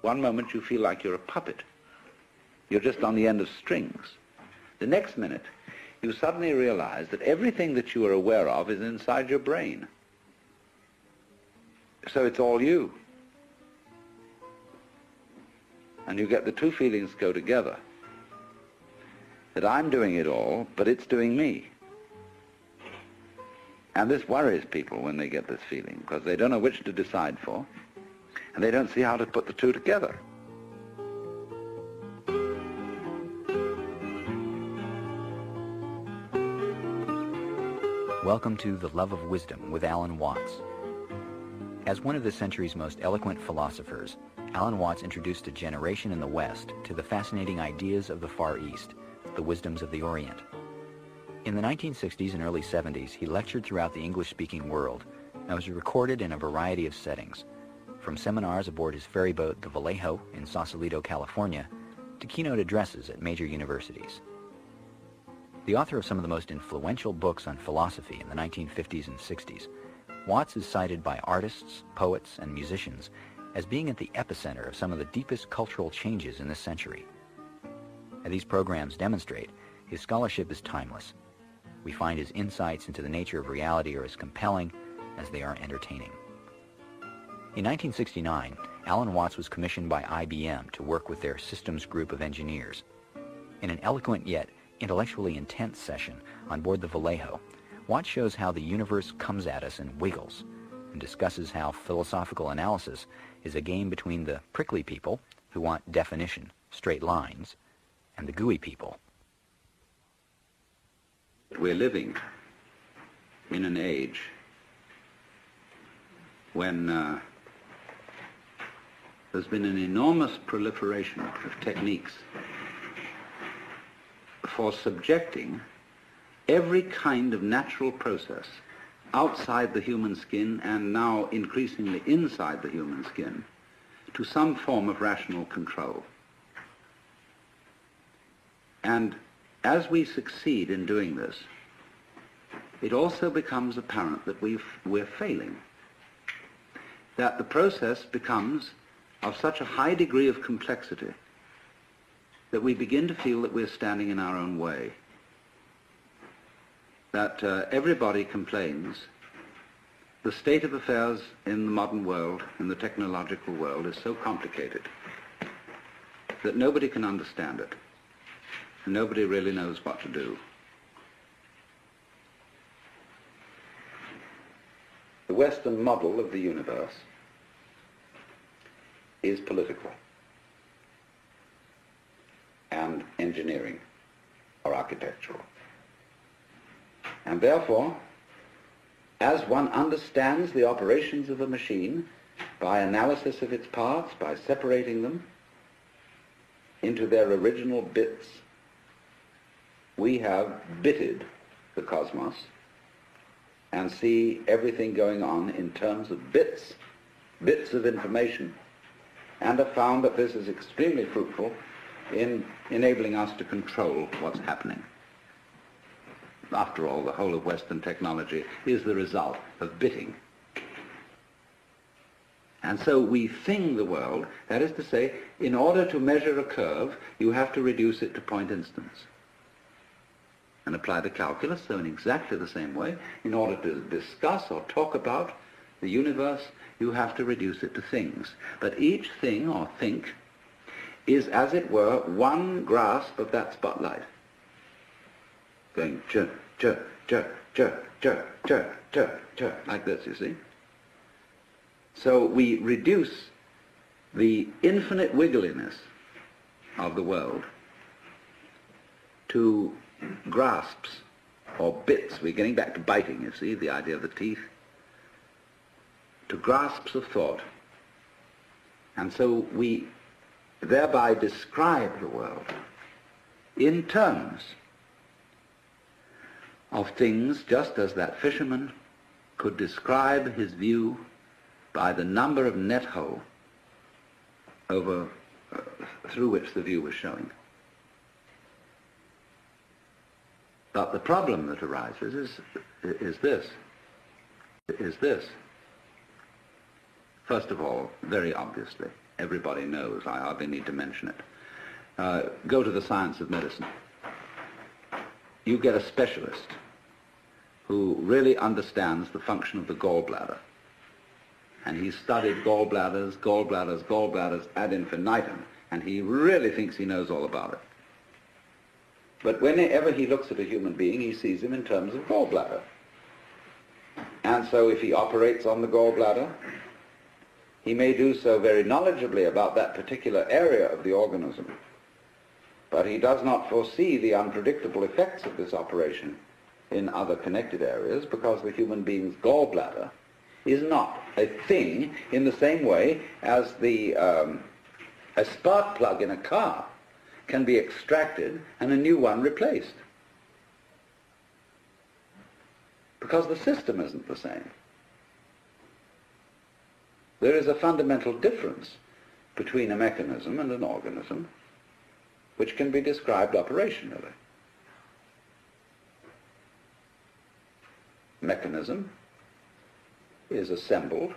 One moment you feel like you're a puppet. You're just on the end of strings. The next minute, you suddenly realize that everything that you are aware of is inside your brain. So it's all you. And you get the two feelings go together. That I'm doing it all, but it's doing me. And this worries people when they get this feeling, because they don't know which to decide for, and they don't see how to put the two together. Welcome to The Love of Wisdom with Alan Watts. As one of the century's most eloquent philosophers, Alan Watts introduced a generation in the West to the fascinating ideas of the Far East, the wisdoms of the Orient. In the 1960s and early 70s, he lectured throughout the English-speaking world and was recorded in a variety of settings, from seminars aboard his ferry boat, the Vallejo, in Sausalito, California, to keynote addresses at major universities. The author of some of the most influential books on philosophy in the 1950s and 60s, Watts is cited by artists, poets, and musicians as being at the epicenter of some of the deepest cultural changes in this century. As these programs demonstrate, his scholarship is timeless. We find his insights into the nature of reality are as compelling as they are entertaining. In 1969, Alan Watts was commissioned by IBM to work with their systems group of engineers. In an eloquent yet intellectually intense session on board the Vallejo, Watts shows how the universe comes at us and wiggles, and discusses how philosophical analysis is a game between the prickly people, who want definition, straight lines, and the gooey people. We're living in an age when there's been an enormous proliferation of techniques for subjecting every kind of natural process outside the human skin, and now increasingly inside the human skin, to some form of rational control. And as we succeed in doing this, it also becomes apparent that we're failing, that the process becomes of such a high degree of complexity that we begin to feel that we're standing in our own way, that everybody complains the state of affairs in the modern world, in the technological world, is so complicated that nobody can understand it. Nobody really knows what to do. The Western model of the universe is political and engineering or architectural. And therefore, as one understands the operations of a machine by analysis of its parts, by separating them into their original bits, we have bitted the cosmos and see everything going on in terms of bits of information, and have found that this is extremely fruitful in enabling us to control what's happening. After all, the whole of Western technology is the result of bitting. And so we thing the world, that is to say, in order to measure a curve, you have to reduce it to point instants. And apply the calculus, so in exactly the same way, in order to discuss or talk about the universe, you have to reduce it to things. But each thing or think is, as it were, one grasp of that spotlight, going chur, chur, chur, chur, chur, chur, chur, chur, like this, you see. So we reduce the infinite wiggliness of the world to grasps or bits. We're getting back to biting, you see, the idea of the teeth, to grasps of thought. And so we thereby describe the world in terms of things, just as that fisherman could describe his view by the number of net hole over through which the view was showing. But the problem that arises is this. First of all, very obviously, everybody knows. I hardly need to mention it. Go to the science of medicine. You get a specialist who really understands the function of the gallbladder. And he's studied gallbladders ad infinitum, and he really thinks he knows all about it. But whenever he looks at a human being, he sees him in terms of gallbladder. And so if he operates on the gallbladder, he may do so very knowledgeably about that particular area of the organism, but he does not foresee the unpredictable effects of this operation in other connected areas, because the human being's gallbladder is not a thing in the same way as a spark plug in a car can be extracted and a new one replaced. Because the system isn't the same. There is a fundamental difference between a mechanism and an organism which can be described operationally. Mechanism is assembled.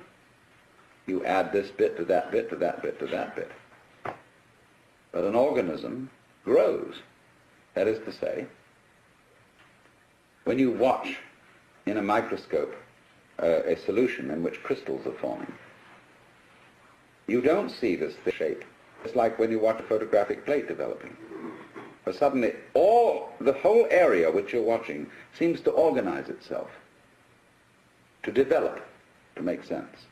You add this bit to that bit to that bit to that bit. But an organism grows. That is to say, when you watch in a microscope a solution in which crystals are forming, you don't see this shape. It's like when you watch a photographic plate developing. But suddenly the whole area which you're watching seems to organize itself, to develop, to make sense.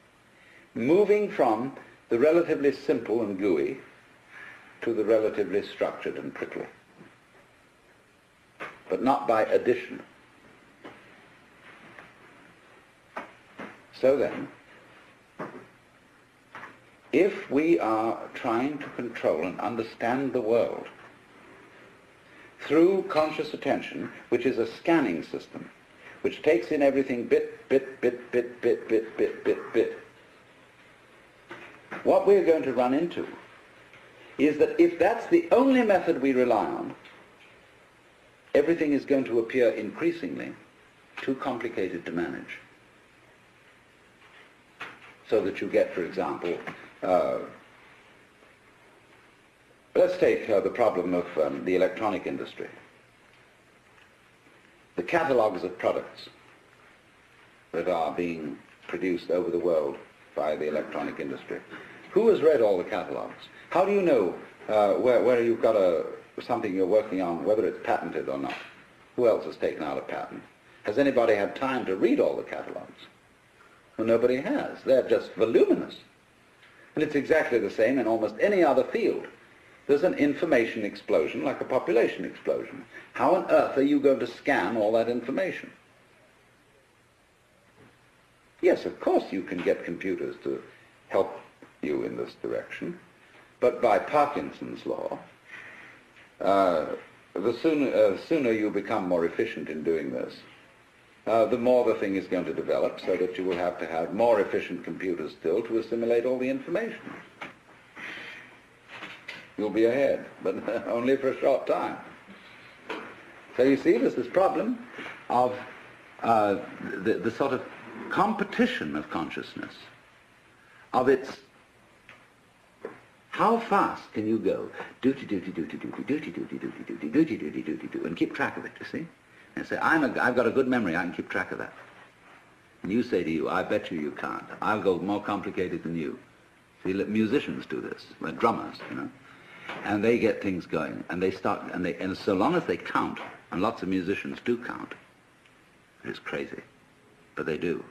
Moving from the relatively simple and gooey to the relatively structured and prickly. But not by addition. So then, if we are trying to control and understand the world through conscious attention, which is a scanning system, which takes in everything bit, bit, bit, bit, bit, bit, bit, bit, bit, what we're going to run into is that if that's the only method we rely on, everything is going to appear increasingly too complicated to manage. So that you get, for example, let's take the problem of the electronic industry. The catalogues of products that are being produced over the world by the electronic industry. Who has read all the catalogues? How do you know where you've got something you're working on, whether it's patented or not? Who else has taken out a patent? Has anybody had time to read all the catalogues? Well, nobody has. They're just voluminous. And it's exactly the same in almost any other field. There's an information explosion like a population explosion. How on earth are you going to scan all that information? Yes, of course you can get computers to help you in this direction, but by Parkinson's law, the sooner you become more efficient in doing this, the more the thing is going to develop, so that you will have to have more efficient computers still to assimilate all the information. You'll be ahead, but only for a short time. So you see, there's this problem of the sort of competition of consciousness, of its how fast can you go, duty, duty, duty, duty, duty, duty, duty, duty, duty, duty, duty, duty, and keep track of it, you see? And say, I've got a good memory, I can keep track of that. And you say to you, I bet you can't. I'll go more complicated than you. See, musicians do this, like drummers, you know. And they get things going, and they start, and so long as they count, and lots of musicians do count, it's crazy, but they do.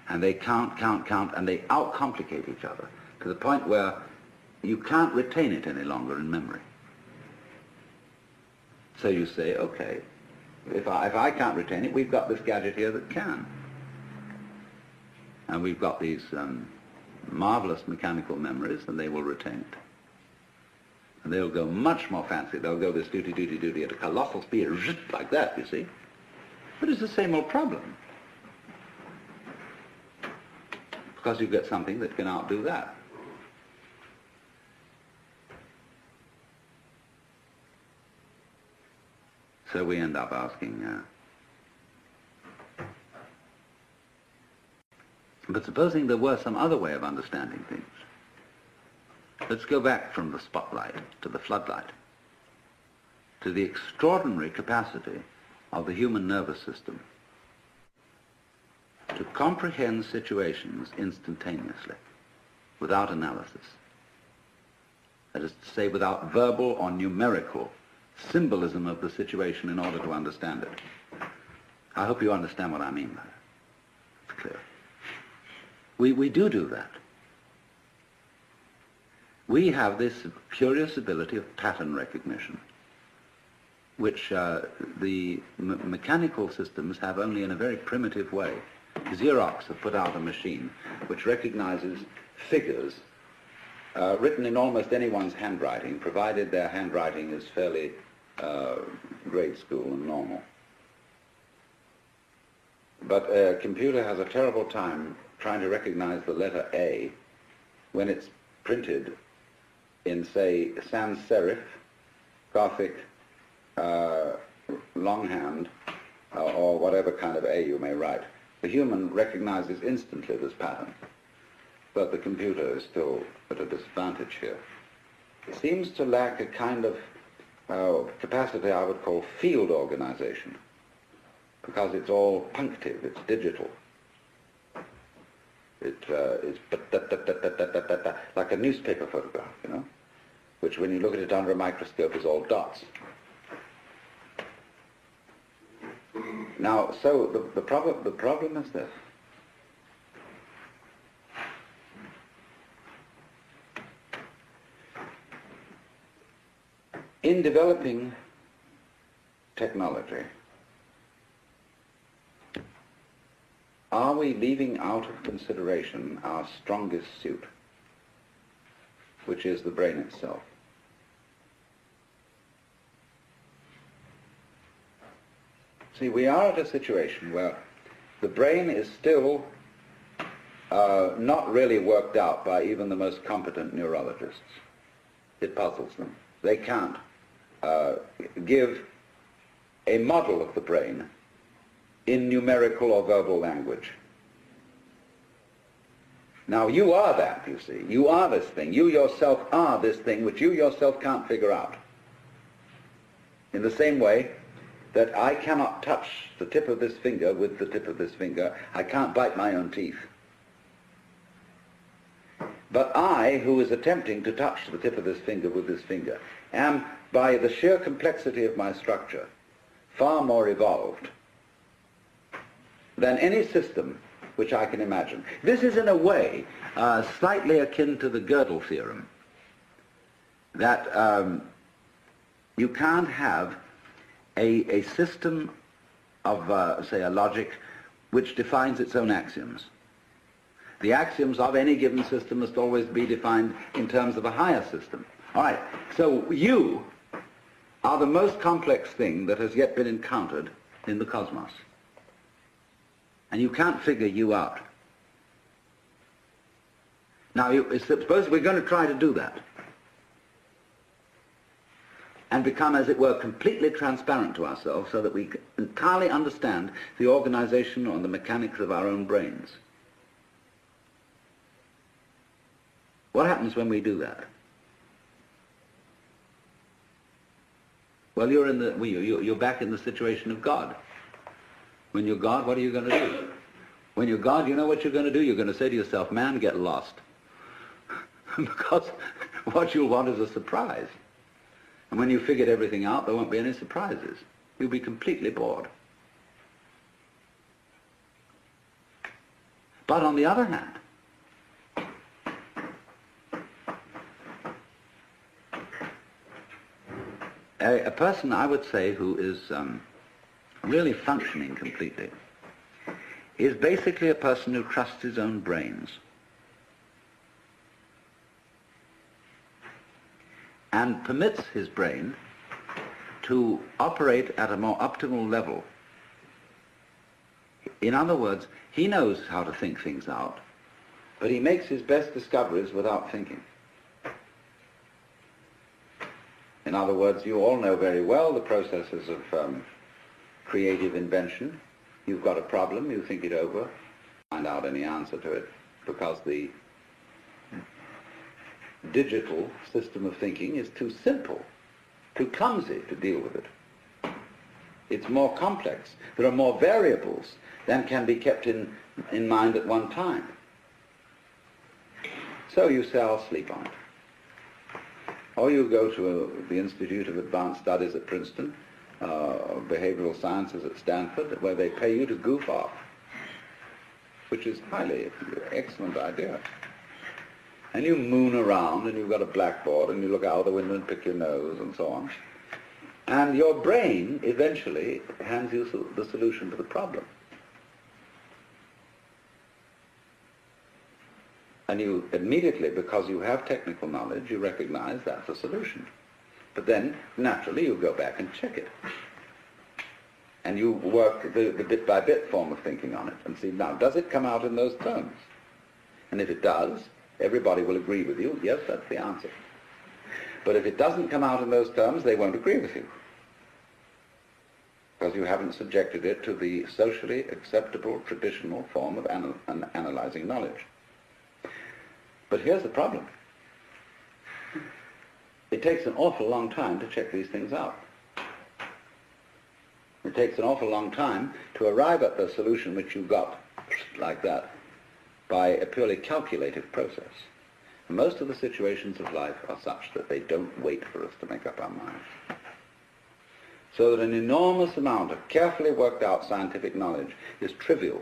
And they count, and they out-complicate each other to the point where you can't retain it any longer in memory. So you say, okay, if I can't retain it, we've got this gadget here that can. And we've got these marvelous mechanical memories, and they will retain it. And they'll go much more fancy. They'll go this duty, duty, duty at a colossal speed, like that, you see. But it's the same old problem. Because you've got something that can outdo that. So we end up asking, but supposing there were some other way of understanding things, Let's go back from the spotlight to the floodlight, to the extraordinary capacity of the human nervous system to comprehend situations instantaneously, without analysis. That is to say, without verbal or numerical symbolism of the situation in order to understand it. I hope you understand what I mean by that. It's clear. We do that. We have this curious ability of pattern recognition, which the mechanical systems have only in a very primitive way. Xerox have put out a machine which recognizes figures written in almost anyone's handwriting, provided their handwriting is fairly grade school and normal. But a computer has a terrible time trying to recognize the letter A when it's printed in, say, sans serif, Gothic, longhand, or whatever kind of A you may write. The human recognizes instantly this pattern, but the computer is still at a disadvantage here. It seems to lack a kind of capacity I would call field organization, because it's all punctive, it's digital. It's like a newspaper photograph, you know, which when you look at it under a microscope is all dots. Now, so the problem is this. In developing technology, are we leaving out of consideration our strongest suit, which is the brain itself? See, we are at a situation where the brain is still not really worked out by even the most competent neurologists. It puzzles them. They can't give a model of the brain in numerical or verbal language. Now, you are that, you see. You are this thing. You yourself are this thing which you yourself can't figure out. In the same way that I cannot touch the tip of this finger with the tip of this finger. I can't bite my own teeth. But I, who is attempting to touch the tip of this finger with this finger, am, by the sheer complexity of my structure, far more evolved than any system which I can imagine. This is, in a way, slightly akin to the Gödel theorem, that you can't have a system of, say, a logic which defines its own axioms. The axioms of any given system must always be defined in terms of a higher system. All right, so you are the most complex thing that has yet been encountered in the cosmos. And you can't figure you out. Now, suppose we're going to try to do that and become, as it were, completely transparent to ourselves so that we entirely understand the organization or the mechanics of our own brains. What happens when we do that? Well, you're back in the situation of God. When you're God, what are you going to do? When you're God, you know what you're going to do? You're going to say to yourself, man, get lost. Because what you'll want is a surprise. And when you've figured everything out, there won't be any surprises. You'll be completely bored. But on the other hand, a person, I would say, who is really functioning completely is basically a person who trusts his own brains and permits his brain to operate at a more optimal level. In other words, he knows how to think things out, but he makes his best discoveries without thinking. In other words, you all know very well the processes of creative invention. You've got a problem, you think it over, find out any answer to it, because the digital system of thinking is too simple, too clumsy to deal with it. It's more complex. There are more variables than can be kept in mind at one time. So you say, I'll sleep on it. Or you go to the Institute of Advanced Studies at Princeton, Behavioral Sciences at Stanford, where they pay you to goof off, which is highly excellent idea. And you moon around, and you've got a blackboard, and you look out the window and pick your nose, and so on. And your brain eventually hands you the solution to the problem. And you immediately, because you have technical knowledge, you recognize that's the solution. But then, naturally, you go back and check it. And you work the bit-by-bit form of thinking on it and see, now, does it come out in those terms? And if it does, everybody will agree with you, yes, that's the answer. But if it doesn't come out in those terms, they won't agree with you, because you haven't subjected it to the socially acceptable, traditional form of analyzing knowledge. But here's the problem. It takes an awful long time to check these things out. It takes an awful long time to arrive at the solution which you got like that by a purely calculative process. Most of the situations of life are such that they don't wait for us to make up our minds. So that an enormous amount of carefully worked out scientific knowledge is trivial.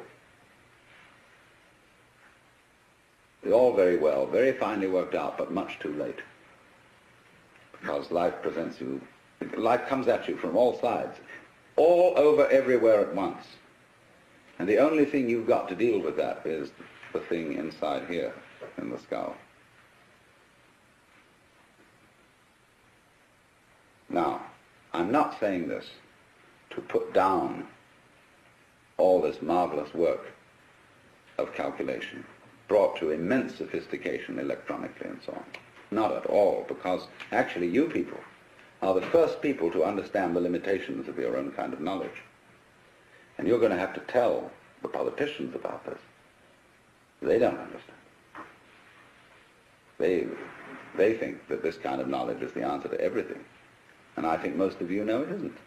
They're all very well, very finely worked out, but much too late. Because life presents you, life comes at you from all sides, all over everywhere at once. And the only thing you've got to deal with that is the thing inside here in the skull. Now, I'm not saying this to put down all this marvelous work of calculation, brought to immense sophistication electronically and so on. Not at all, because actually you people are the first people to understand the limitations of your own kind of knowledge. And you're going to have to tell the politicians about this. They don't understand. They think that this kind of knowledge is the answer to everything. And I think most of you know it isn't.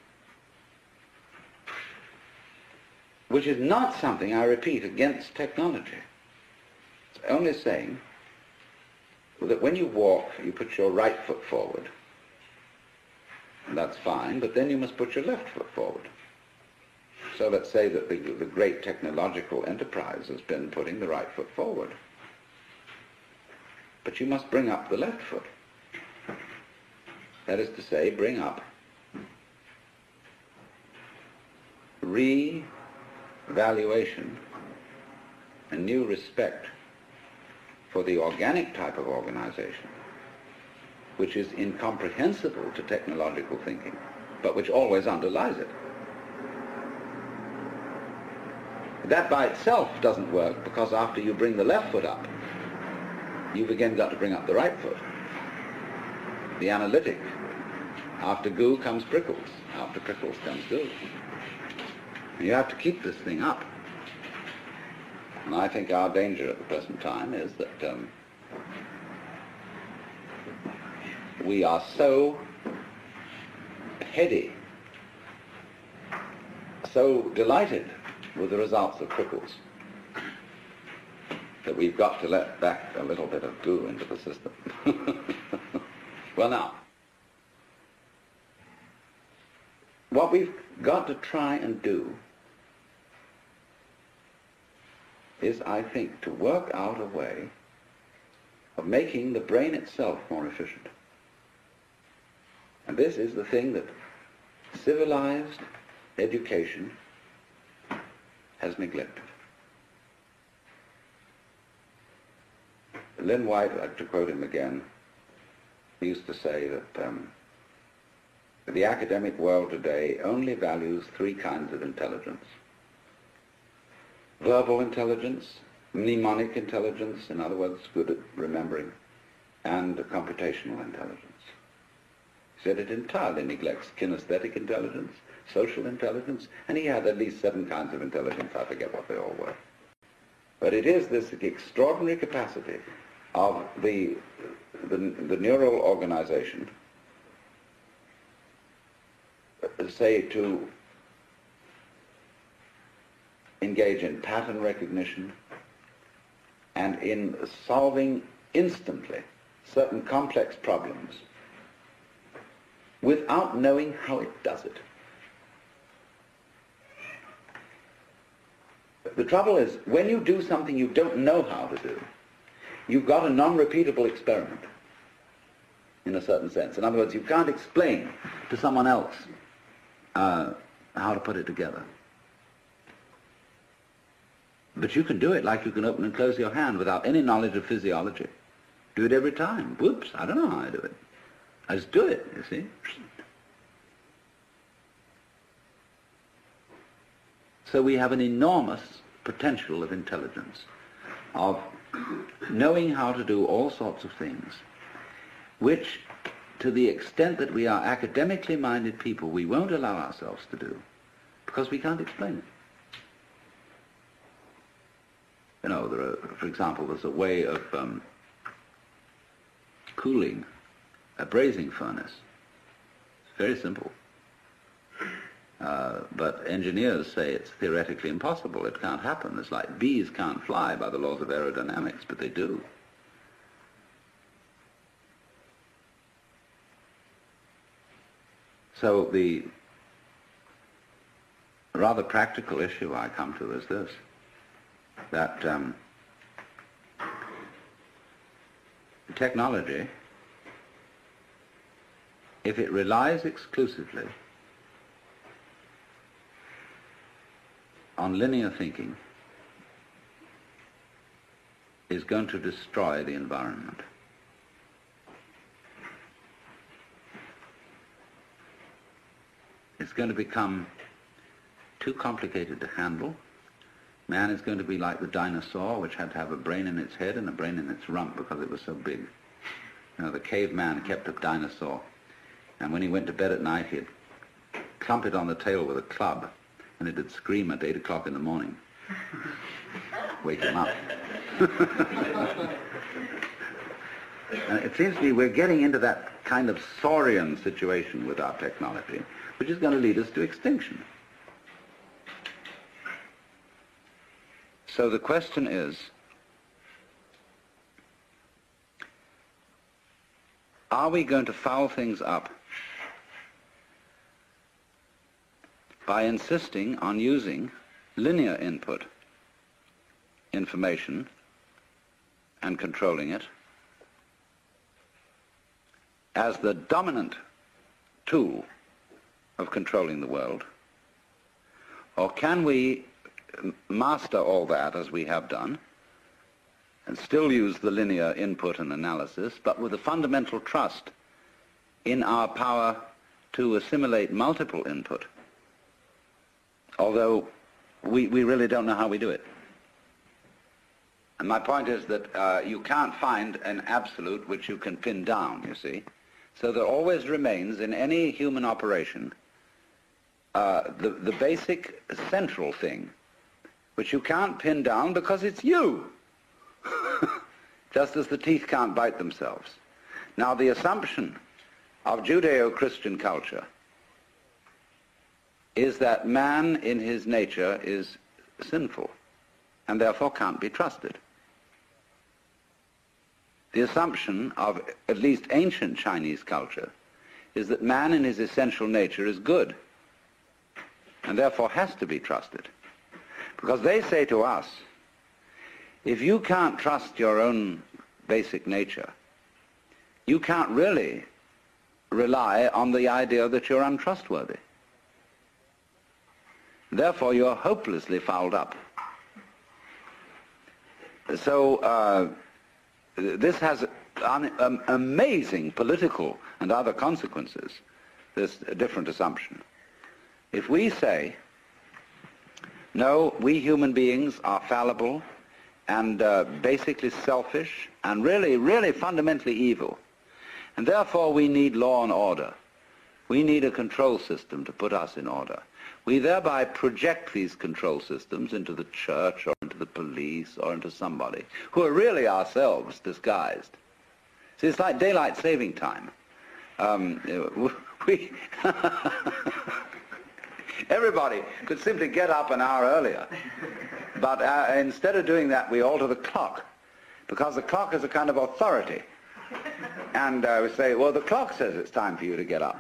Which is not something, I repeat, against technology. It's only saying that when you walk, you put your right foot forward. And that's fine, but then you must put your left foot forward. So let's say that the great technological enterprise has been putting the right foot forward. But you must bring up the left foot. That is to say, bring up re-evaluation and new respect for the organic type of organization, which is incomprehensible to technological thinking, but which always underlies it. That by itself doesn't work, because after you bring the left foot up, you've again got to bring up the right foot. The analytic. After goo comes prickles. After prickles comes goo. And you have to keep this thing up. And I think our danger at the present time is that we are so heady, so delighted with the results of prickles, that we've got to let back a little bit of goo into the system. Well, now, what we've got to try and do is, I think, to work out a way of making the brain itself more efficient. And this is the thing that civilized education has neglected. Lynn White, I'd like to quote him again, he used to say that the academic world today only values three kinds of intelligence: verbal intelligence, mnemonic intelligence, in other words, good at remembering, and computational intelligence. He said it entirely neglects kinesthetic intelligence, social intelligence, and he had at least 7 kinds of intelligence. I forget what they all were. But it is this extraordinary capacity of the the neural organization, say, to engage in pattern recognition and in solving instantly certain complex problems without knowing how it does it. The trouble is, when you do something you don't know how to do, you've got a non-repeatable experiment, in a certain sense. In other words, you can't explain to someone else how to put it together. But you can do it like you can open and close your hand without any knowledge of physiology. Do it every time. Whoops, I don't know how I do it. I just do it, you see. So we have an enormous potential of intelligence, of knowing how to do all sorts of things, which, to the extent that we are academically minded people, we won't allow ourselves to do, because we can't explain it. You know, for example, there's a way of cooling a brazing furnace. It's very simple. But engineers say it's theoretically impossible. It can't happen. It's like bees can't fly by the laws of aerodynamics, but they do. So the rather practical issue I come to is this, that technology, if it relies exclusively on linear thinking, is going to destroy the environment. It's going to become too complicated to handle. Man is going to be like the dinosaur, which had to have a brain in its head and a brain in its rump because it was so big. You know, the caveman kept a dinosaur, and when he went to bed at night, he'd clump it on the tail with a club, and it'd scream at 8 o'clock in the morning. Wake him up. And it seems to me we're getting into that kind of saurian situation with our technology, which is going to lead us to extinction. So the question is, are we going to foul things up by insisting on using linear input information and controlling it as the dominant tool of controlling the world? Or can we master all that as we have done and still use the linear input and analysis, but with a fundamental trust in our power to assimilate multiple input, although we really don't know how we do it? And my point is that you can't find an absolute which you can pin down, you see. So there always remains in any human operation the basic central thing, which you can't pin down because it's you, just as the teeth can't bite themselves. Now, the assumption of Judeo-Christian culture is that man in his nature is sinful and therefore can't be trusted. The assumption of at least ancient Chinese culture is that man in his essential nature is good and therefore has to be trusted. Because they say to us, if you can't trust your own basic nature, you can't really rely on the idea that you're untrustworthy. Therefore, you're hopelessly fouled up. So this has amazing political and other consequences, this different assumption. If we say, no, we human beings are fallible and basically selfish and really fundamentally evil, and therefore we need law and order. We need a control system to put us in order. We thereby project these control systems into the church or into the police or into somebody who are really ourselves disguised. See, it's like daylight saving time. We everybody could simply get up an hour earlier, but instead of doing that, we alter the clock, because the clock is a kind of authority. And we say, well, the clock says it's time for you to get up.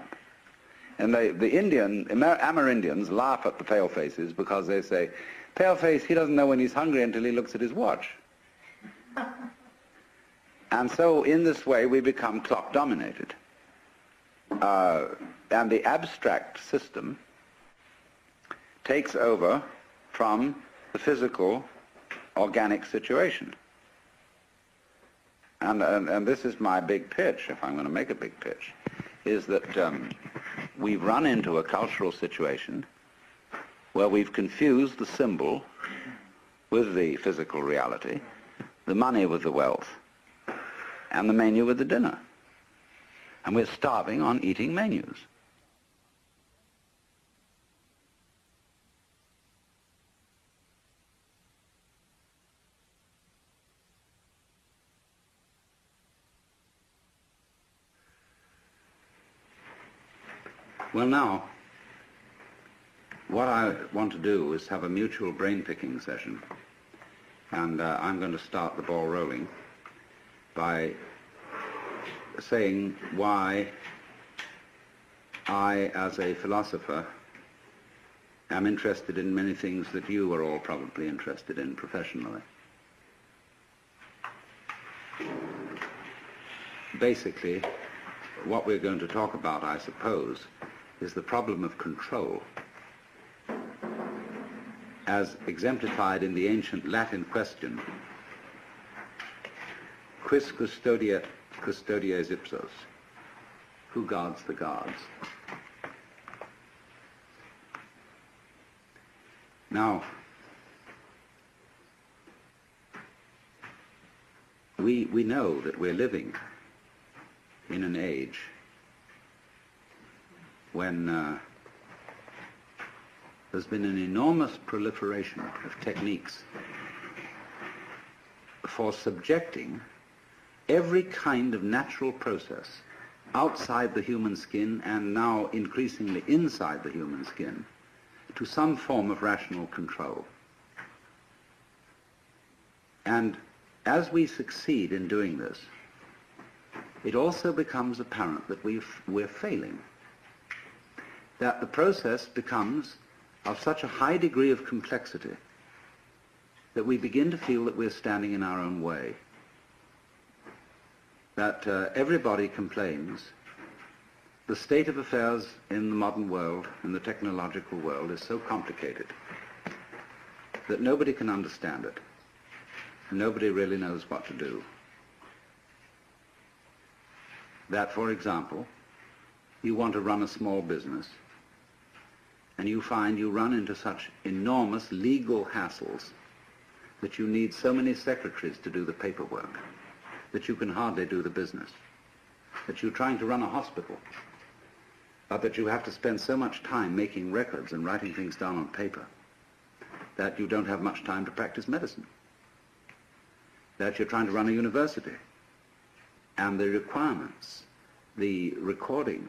And the Amerindians laugh at the palefaces because they say, paleface, he doesn't know when he's hungry until he looks at his watch. And so in this way we become clock dominated. And the abstract system takes over from the physical, organic situation. And this is my big pitch, if I'm going to make a big pitch, is that we've run into a cultural situation where we've confused the symbol with the physical reality, the money with the wealth, and the menu with the dinner. And we're starving on eating menus. Well, now, what I want to do is have a mutual brain-picking session, and I'm going to start the ball rolling by saying why I, as a philosopher, am interested in many things that you are all probably interested in professionally. Basically, what we're going to talk about, I suppose, is the problem of control, as exemplified in the ancient Latin question, quis custodiet custodies ipsos? Who guards the guards? Now, we know that we're living in an age when there's been an enormous proliferation of techniques for subjecting every kind of natural process outside the human skin, and now increasingly inside the human skin, to some form of rational control. And as we succeed in doing this, it also becomes apparent that we're failing, that the process becomes of such a high degree of complexity that we begin to feel that we're standing in our own way, that everybody complains the state of affairs in the modern world, in the technological world, is so complicated that nobody can understand it, and nobody really knows what to do. That, for example, you want to run a small business, and you find you run into such enormous legal hassles that you need so many secretaries to do the paperwork that you can hardly do the business, that you're trying to run a hospital, but that you have to spend so much time making records and writing things down on paper that you don't have much time to practice medicine, that you're trying to run a university, and the requirements, the recording,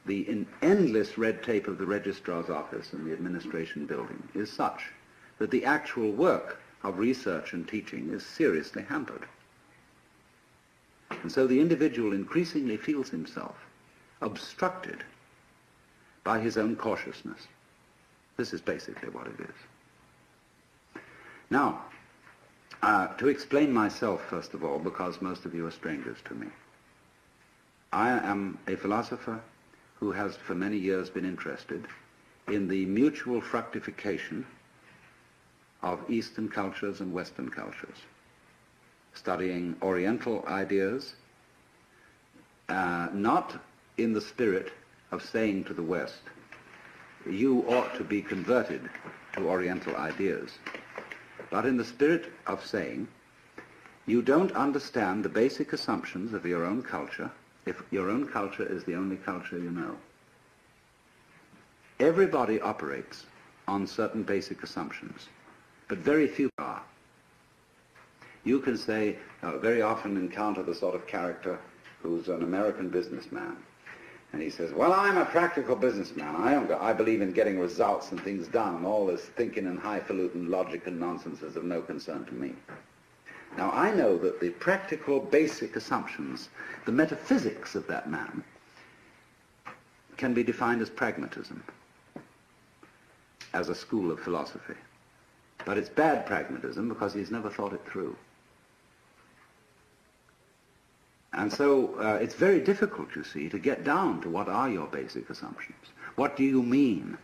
the endless red tape of the registrar's office and the administration building is such that the actual work of research and teaching is seriously hampered. And so the individual increasingly feels himself obstructed by his own cautiousness. This is basically what it is. Now, to explain myself, first of all, because most of you are strangers to me, I am a philosopher who has for many years been interested in the mutual fructification of Eastern cultures and Western cultures, studying Oriental ideas, not in the spirit of saying to the West, you ought to be converted to Oriental ideas, but in the spirit of saying, you don't understand the basic assumptions of your own culture if your own culture is the only culture you know. Everybody operates on certain basic assumptions, but very few are. You can say, very often encounter the sort of character who's an American businessman. And he says, well, I'm a practical businessman. I believe in getting results and things done, and all this thinking and highfalutin logic and nonsense is of no concern to me. Now, I know that the practical basic assumptions, the metaphysics of that man, can be defined as pragmatism, as a school of philosophy. But it's bad pragmatism because he's never thought it through. And so it's very difficult, you see, to get down to what are your basic assumptions. What do you mean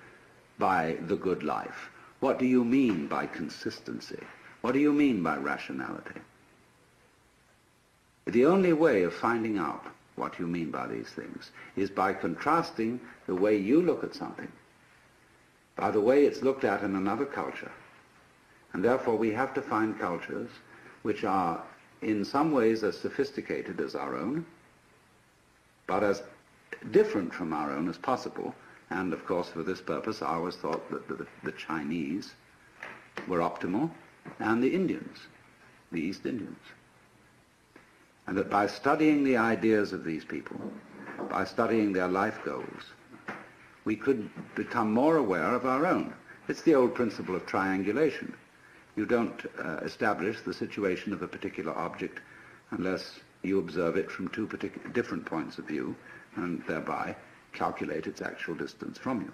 by the good life? What do you mean by consistency? What do you mean by rationality? The only way of finding out what you mean by these things is by contrasting the way you look at something by the way it's looked at in another culture. And therefore we have to find cultures which are in some ways as sophisticated as our own, but as different from our own as possible. And of course, for this purpose, I always thought that the Chinese were optimal, and the Indians, the East Indians. And that by studying the ideas of these people, by studying their life goals, we could become more aware of our own. It's the old principle of triangulation. You don't establish the situation of a particular object unless you observe it from two different points of view and thereby calculate its actual distance from you.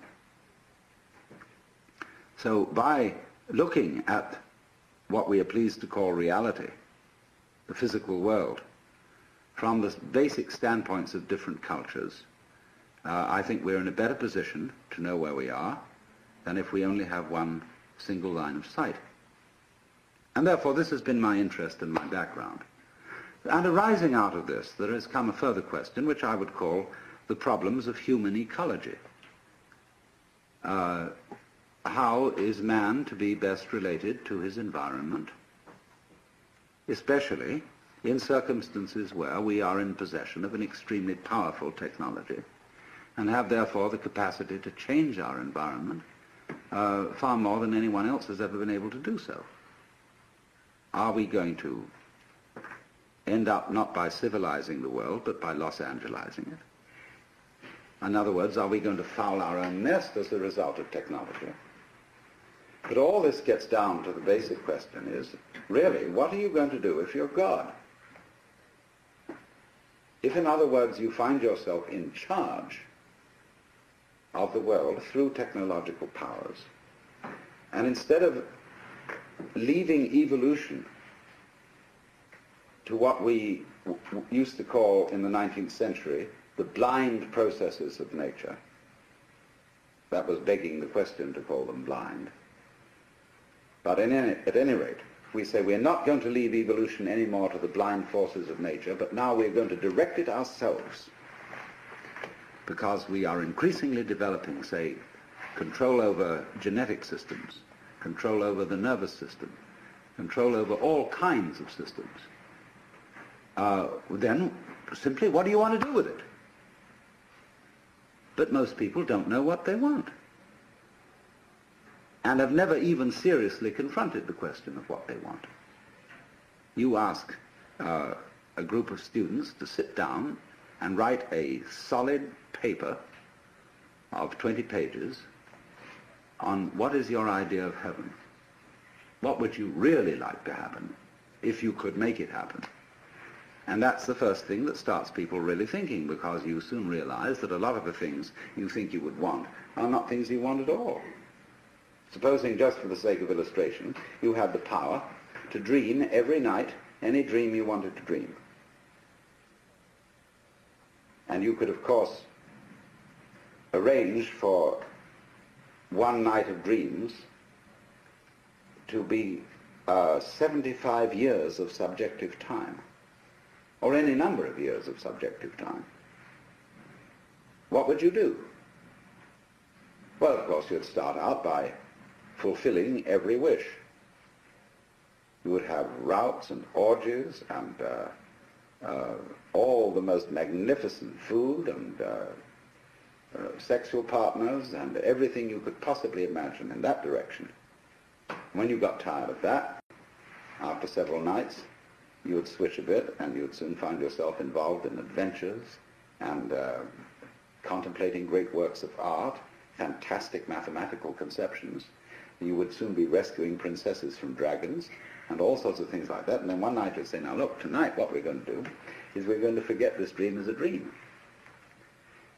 So by looking at what we are pleased to call reality, the physical world, from the basic standpoints of different cultures, I think we're in a better position to know where we are than if we only have one single line of sight. And therefore this has been my interest and my background. And arising out of this, there has come a further question which I would call the problems of human ecology. How is man to be best related to his environment, especially in circumstances where we are in possession of an extremely powerful technology and have therefore the capacity to change our environment far more than anyone else has ever been able to do so? Are we going to end up not by civilizing the world, but by Los Angelizing it? In other words, are we going to foul our own nest as a result of technology? But all this gets down to the basic question is, really, what are you going to do if you're God? If, in other words, you find yourself in charge of the world through technological powers, and instead of leaving evolution to what we used to call in the 19th century the blind processes of nature, that was begging the question to call them blind. But at any rate, we say we're not going to leave evolution anymore to the blind forces of nature, but now we're going to direct it ourselves, because we are increasingly developing, say, control over genetic systems, control over the nervous system, control over all kinds of systems. Then simply, what do you want to do with it? But most people don't know what they want, and have never even seriously confronted the question of what they want. You ask a group of students to sit down and write a solid paper of 20 pages on what is your idea of heaven. What would you really like to happen if you could make it happen? And that's the first thing that starts people really thinking, because you soon realize that a lot of the things you think you would want are not things you want at all. Supposing, just for the sake of illustration, you had the power to dream every night any dream you wanted to dream. And you could, of course, arrange for one night of dreams to be 75 years of subjective time, or any number of years of subjective time. What would you do? Well, of course, you'd start out by fulfilling every wish. You would have routs and orgies and all the most magnificent food and sexual partners and everything you could possibly imagine in that direction. When you got tired of that, after several nights, you would switch a bit and you would soon find yourself involved in adventures and contemplating great works of art, fantastic mathematical conceptions. You would soon be rescuing princesses from dragons and all sorts of things like that. And then one night you'd say, now look, tonight what we're going to do is we're going to forget this dream as a dream.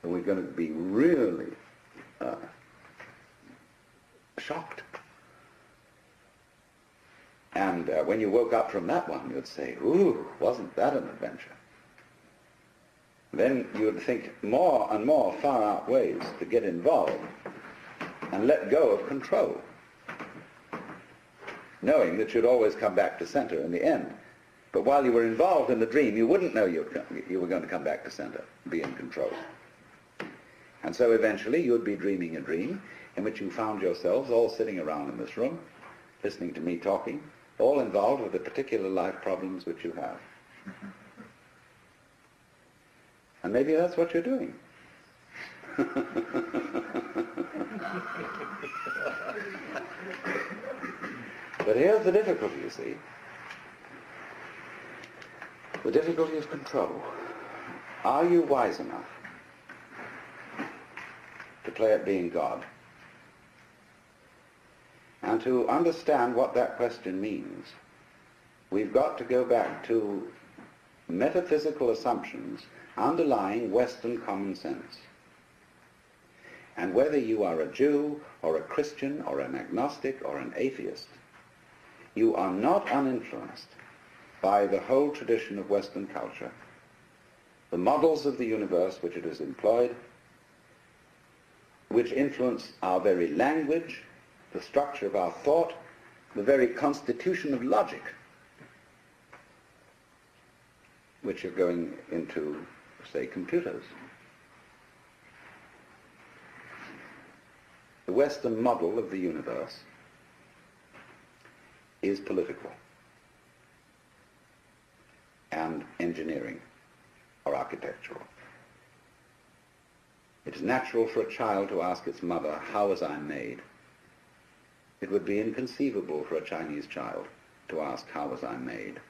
And we're going to be really shocked. And when you woke up from that one, you'd say, ooh, wasn't that an adventure? Then you would think more and more far-out ways to get involved and let go of control, knowing that you'd always come back to center in the end. But while you were involved in the dream, you wouldn't know you were going to come back to center, be in control. And so eventually you'd be dreaming a dream in which you found yourselves all sitting around in this room, listening to me talking, all involved with the particular life problems which you have. And maybe that's what you're doing. But here's the difficulty, you see. The difficulty of control. Are you wise enough to play at being God? And to understand what that question means, we've got to go back to metaphysical assumptions underlying Western common sense. And whether you are a Jew or a Christian or an agnostic or an atheist, you are not uninfluenced by the whole tradition of Western culture, the models of the universe which it has employed, which influence our very language, the structure of our thought, the very constitution of logic, which are going into, say, computers. The Western model of the universe is political and engineering or architectural. It is natural for a child to ask its mother, how was I made? It would be inconceivable for a Chinese child to ask, how was I made?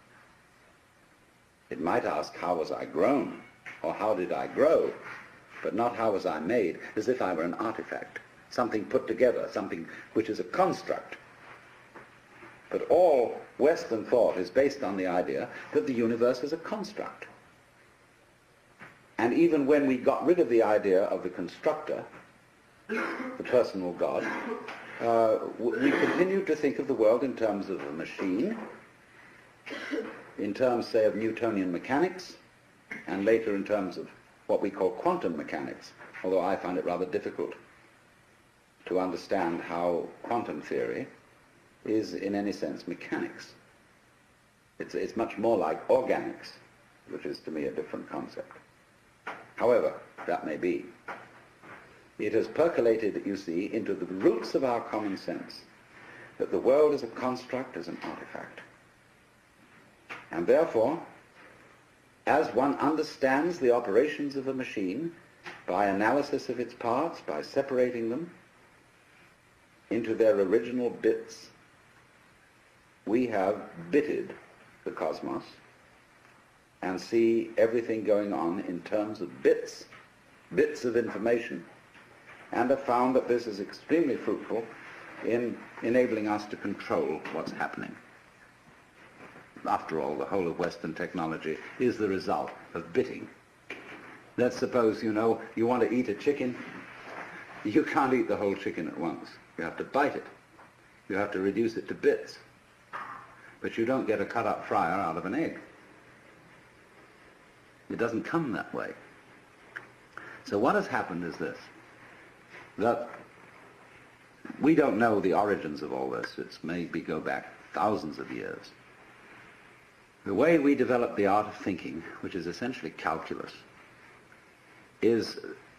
It might ask, how was I grown? Or how did I grow? But not how was I made, as if I were an artifact, something put together, something which is a construct. But all Western thought is based on the idea that the universe is a construct. And even when we got rid of the idea of the constructor, the personal God, we continued to think of the world in terms of a machine, in terms, say, of Newtonian mechanics, and later in terms of what we call quantum mechanics, although I find it rather difficult to understand how quantum theory is in any sense mechanics. It's much more like organics, which is to me a different concept. However, that may be. It has percolated, you see, into the roots of our common sense that the world is a construct, is an artifact. And therefore, as one understands the operations of a machine by analysis of its parts, by separating them into their original bits, we have bitted the cosmos and see everything going on in terms of bits of information, and have found that this is extremely fruitful in enabling us to control what's happening. After all, the whole of Western technology is the result of bitting. Let's suppose, you want to eat a chicken. You can't eat the whole chicken at once. You have to bite it. You have to reduce it to bits. But you don't get a cut-up fryer out of an egg. It doesn't come that way. So what has happened is this, that we don't know the origins of all this. It's maybe go back thousands of years. The way we develop the art of thinking, which is essentially calculus, is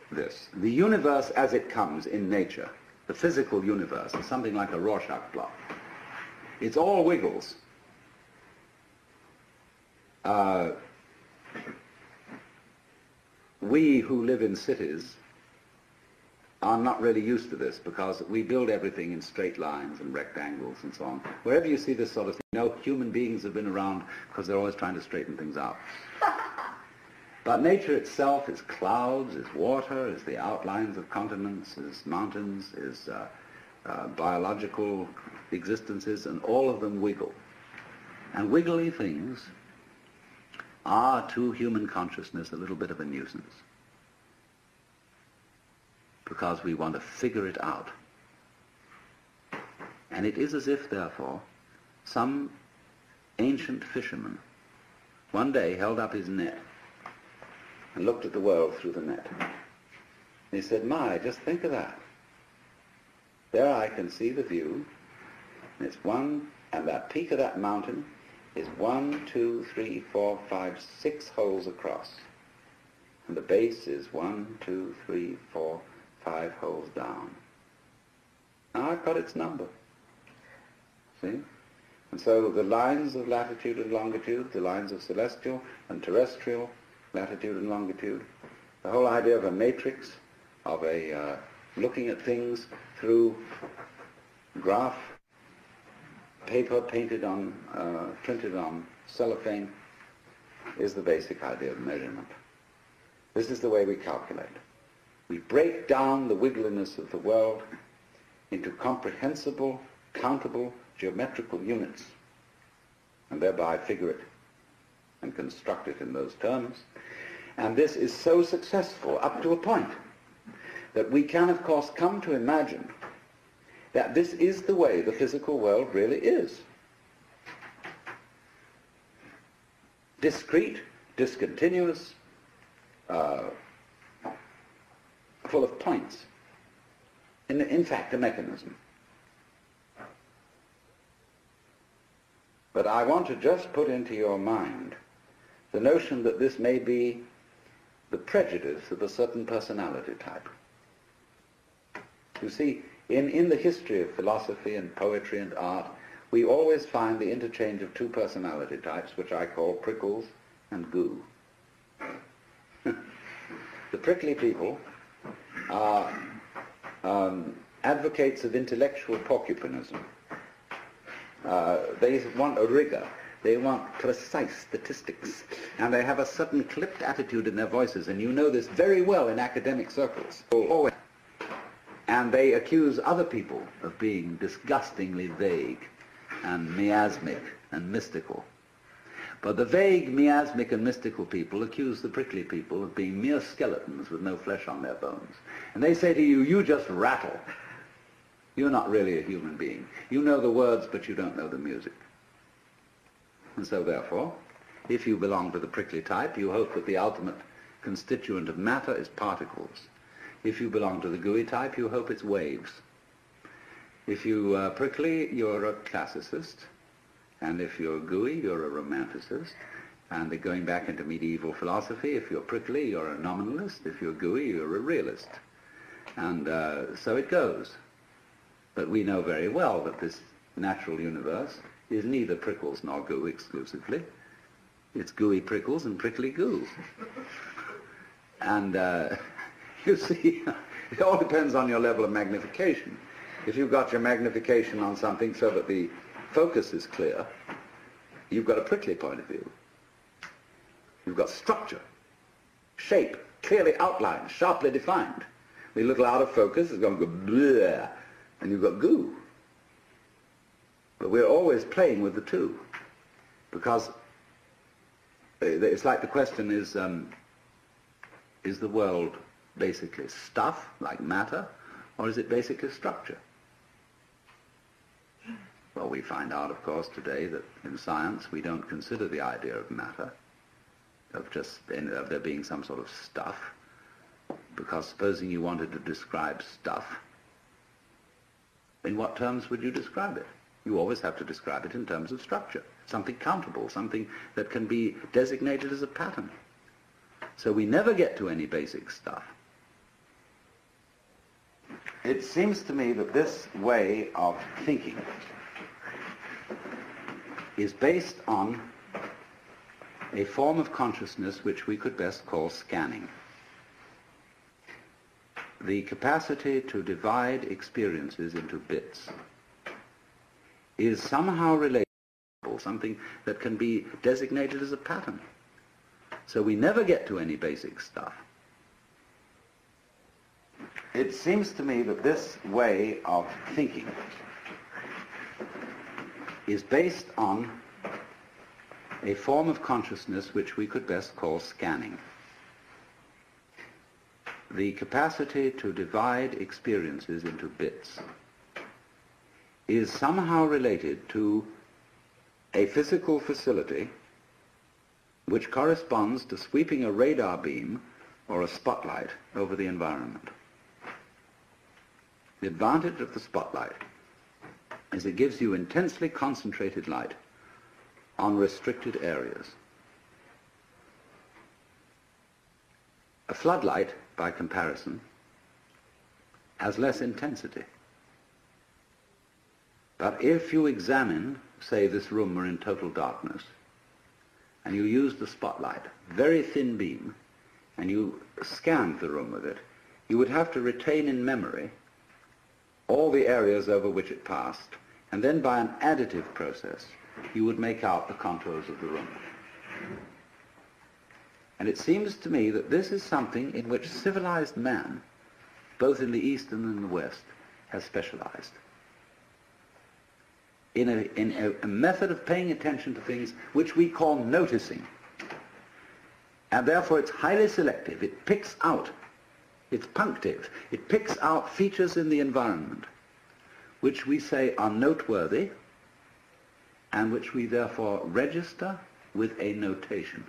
this. The universe as it comes in nature, the physical universe, is something like a Rorschach blot. It's all wiggles. We who live in cities are not really used to this, because we build everything in straight lines and rectangles and so on. Wherever you see this sort of thing, you know human beings have been around because they're always trying to straighten things out. But nature itself is clouds, is water, is the outlines of continents, is mountains, is biological existences, and all of them wiggle. And wiggly things are, to human consciousness, a little bit of a nuisance, because we want to figure it out. And it is as if, therefore, some ancient fisherman one day held up his net and looked at the world through the net. And he said, "My, just think of that. There I can see the view, and it's one, and that peak of that mountain is 1, 2, 3, 4, 5, 6 holes across. And the base is 1, 2, 3, 4, 5 holes down. Now I've got its number. See? And so the lines of latitude and longitude, the lines of celestial and terrestrial latitude and longitude, the whole idea of a matrix, of a looking at things through graph paper painted on, printed on cellophane, is the basic idea of measurement. This is the way we calculate. We break down the wiggliness of the world into comprehensible, countable, geometrical units, and thereby figure it and construct it in those terms. And this is so successful up to a point that we can, of course, come to imagine that this is the way the physical world really is. Discrete, discontinuous, full of points. In fact, a mechanism. But I want to just put into your mind the notion that this may be the prejudice of a certain personality type. You see, in the history of philosophy and poetry and art, we always find the interchange of two personality types, which I call prickles and goo. The prickly people are advocates of intellectual porcupinism. They want a rigor. They want precise statistics. And they have a certain clipped attitude in their voices, and you know this very well in academic circles. Always. And they accuse other people of being disgustingly vague and miasmic and mystical. But the vague, miasmic and mystical people accuse the prickly people of being mere skeletons with no flesh on their bones. And they say to you, you just rattle. You're not really a human being. You know the words, but you don't know the music. And so therefore, if you belong to the prickly type, you hope that the ultimate constituent of matter is particles. If you belong to the gooey type, you hope it's waves. If you are prickly, you're a classicist. And if you're gooey, you're a romanticist. And going back into medieval philosophy, if you're prickly, you're a nominalist. If you're gooey, you're a realist. And so it goes. But we know very well that this natural universe is neither prickles nor goo exclusively. It's gooey prickles and prickly goo. And you see, it all depends on your level of magnification. If you've got your magnification on something so that the focus is clear, you've got a prickly point of view. You've got structure, shape, clearly outlined, sharply defined. The little out of focus is going to go bleh, and you've got goo. But we're always playing with the two, because it's like the question is the world basically stuff, like matter, or is it basically structure? Well, we find out, of course, today that in science we don't consider the idea of matter, of there being some sort of stuff, because supposing you wanted to describe stuff, in what terms would you describe it? You always have to describe it in terms of structure, something countable, something that can be designated as a pattern. So we never get to any basic stuff. It seems to me that this way of thinking is based on a form of consciousness which we could best call scanning. the capacity to divide experiences into bits is somehow related to something that can be designated as a pattern. So we never get to any basic stuff. It seems to me that this way of thinking is based on a form of consciousness which we could best call scanning. The capacity to divide experiences into bits is somehow related to a physical facility which corresponds to sweeping a radar beam or a spotlight over the environment. The advantage of the spotlight is it gives you intensely concentrated light on restricted areas. A floodlight, by comparison, has less intensity. But if you examine, say, this room were in total darkness, and you use the spotlight, very thin beam, and you scanned the room with it, you would have to retain in memory all the areas over which it passed, and then by an additive process, you would make out the contours of the room. And it seems to me that this is something in which civilized man, both in the East and in the West, has specialized. In a method of paying attention to things which we call noticing. And therefore it's highly selective. It picks out, it's punctive. It picks out features in the environment which we say are noteworthy and which we therefore register with a notation.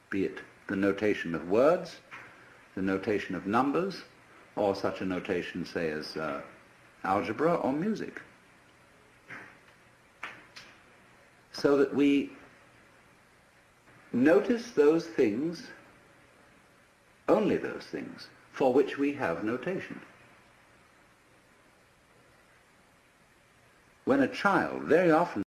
Be it the notation of words, the notation of numbers, or such a notation, say, as algebra or music. So that we notice those things, only those things, for which we have notation. When a child very often